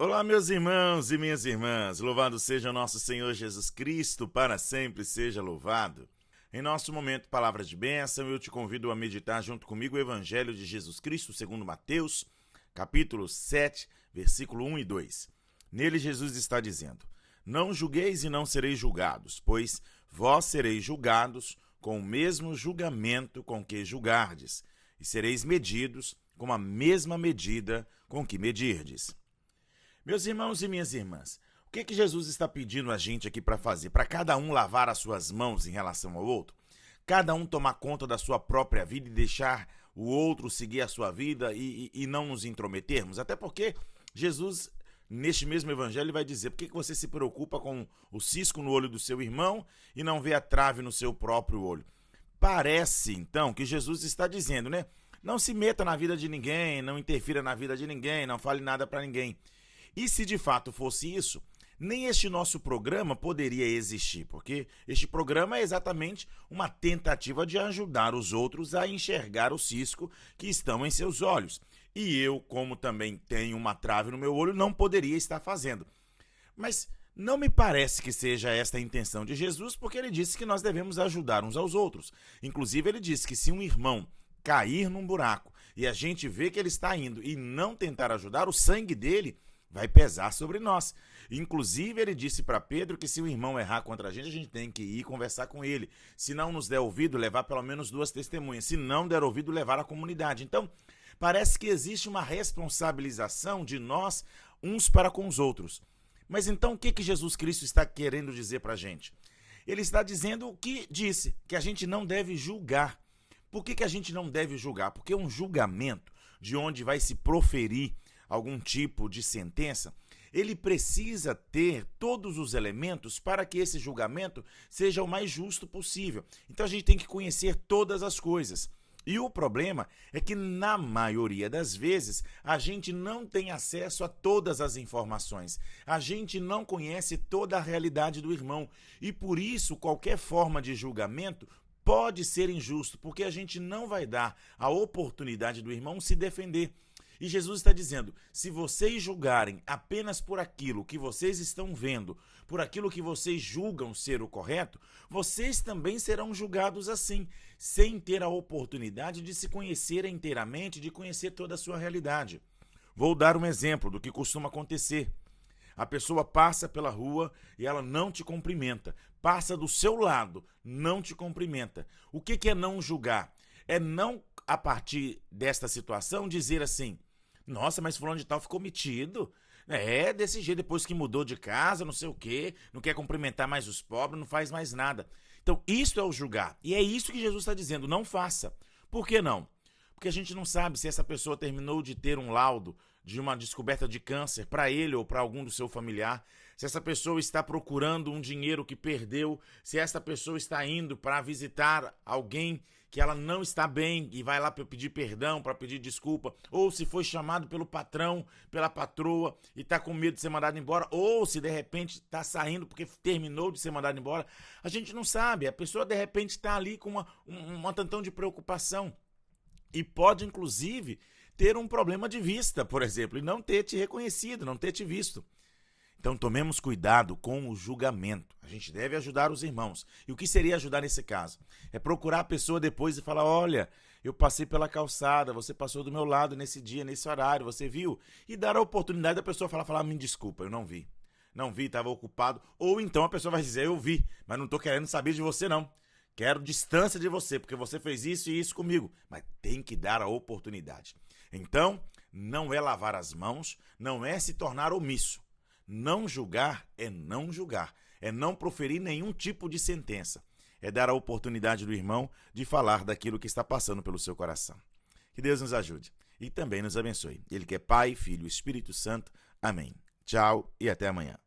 Olá, meus irmãos e minhas irmãs, louvado seja o nosso Senhor Jesus Cristo, para sempre seja louvado. Em nosso momento, palavras de bênção, eu te convido a meditar junto comigo o Evangelho de Jesus Cristo, segundo Mateus, capítulo 7, versículo 1 e 2. Nele Jesus está dizendo: Não julgueis e não sereis julgados, pois vós sereis julgados com o mesmo julgamento com que julgardes, e sereis medidos com a mesma medida com que medirdes. Meus irmãos e minhas irmãs, o que Jesus está pedindo a gente aqui para fazer? Para cada um lavar as suas mãos em relação ao outro? Cada um tomar conta da sua própria vida e deixar o outro seguir a sua vida e não nos intrometermos? Até porque Jesus, neste mesmo evangelho, vai dizer: por que você se preocupa com o cisco no olho do seu irmão e não vê a trave no seu próprio olho? Parece, então, que Jesus está dizendo, né? Não se meta na vida de ninguém, não interfira na vida de ninguém, não fale nada para ninguém. E se de fato fosse isso, nem este nosso programa poderia existir, porque este programa é exatamente uma tentativa de ajudar os outros a enxergar o cisco que estão em seus olhos. E eu, como também tenho uma trave no meu olho, não poderia estar fazendo. Mas não me parece que seja esta a intenção de Jesus, porque ele disse que nós devemos ajudar uns aos outros. Inclusive, ele disse que se um irmão cair num buraco e a gente vê que ele está indo e não tentar ajudar, o sangue dele vai pesar sobre nós. Inclusive, ele disse para Pedro que se o irmão errar contra a gente tem que ir conversar com ele. Se não nos der ouvido, levar pelo menos 2 testemunhas. Se não der ouvido, levar a comunidade. Então, parece que existe uma responsabilização de nós uns para com os outros. Mas então, o que Jesus Cristo está querendo dizer para a gente? Ele está dizendo o que disse, que a gente não deve julgar. Por que a gente não deve julgar? Porque um julgamento de onde vai se proferir algum tipo de sentença, ele precisa ter todos os elementos para que esse julgamento seja o mais justo possível. Então a gente tem que conhecer todas as coisas. E o problema é que, na maioria das vezes, a gente não tem acesso a todas as informações. A gente não conhece toda a realidade do irmão. E por isso, qualquer forma de julgamento pode ser injusto, porque a gente não vai dar a oportunidade do irmão se defender. E Jesus está dizendo: se vocês julgarem apenas por aquilo que vocês estão vendo, por aquilo que vocês julgam ser o correto, vocês também serão julgados assim, sem ter a oportunidade de se conhecer inteiramente, de conhecer toda a sua realidade. Vou dar um exemplo do que costuma acontecer. A pessoa passa pela rua e ela não te cumprimenta. Passa do seu lado, não te cumprimenta. O que é não julgar? É não, a partir desta situação, dizer assim: nossa, mas fulano de tal ficou metido. É, desse jeito, depois que mudou de casa, não sei o quê, não quer cumprimentar mais os pobres, não faz mais nada. Então, isso é o julgar. E é isso que Jesus está dizendo: não faça. Por que não? Porque a gente não sabe se essa pessoa terminou de ter um laudo de uma descoberta de câncer para ele ou para algum do seu familiar, se essa pessoa está procurando um dinheiro que perdeu, se essa pessoa está indo para visitar alguém que ela não está bem e vai lá para pedir perdão, para pedir desculpa, ou se foi chamado pelo patrão, pela patroa e está com medo de ser mandado embora, ou se de repente está saindo porque terminou de ser mandado embora. A gente não sabe, a pessoa de repente está ali com uma tantão de preocupação e pode inclusive ter um problema de vista, por exemplo, e não ter te reconhecido, não ter te visto. Então tomemos cuidado com o julgamento. A gente deve ajudar os irmãos. E o que seria ajudar nesse caso? É procurar a pessoa depois e falar: olha, eu passei pela calçada, você passou do meu lado nesse dia, nesse horário, você viu? E dar a oportunidade da pessoa falar: me desculpa, eu não vi. Não vi, estava ocupado. Ou então a pessoa vai dizer: eu vi, mas não estou querendo saber de você não. Quero distância de você, porque você fez isso e isso comigo. Mas tem que dar a oportunidade. Então, não é lavar as mãos, não é se tornar omisso. Não julgar, é não proferir nenhum tipo de sentença. É dar a oportunidade do irmão de falar daquilo que está passando pelo seu coração. Que Deus nos ajude e também nos abençoe. Ele que é Pai, Filho e Espírito Santo. Amém. Tchau e até amanhã.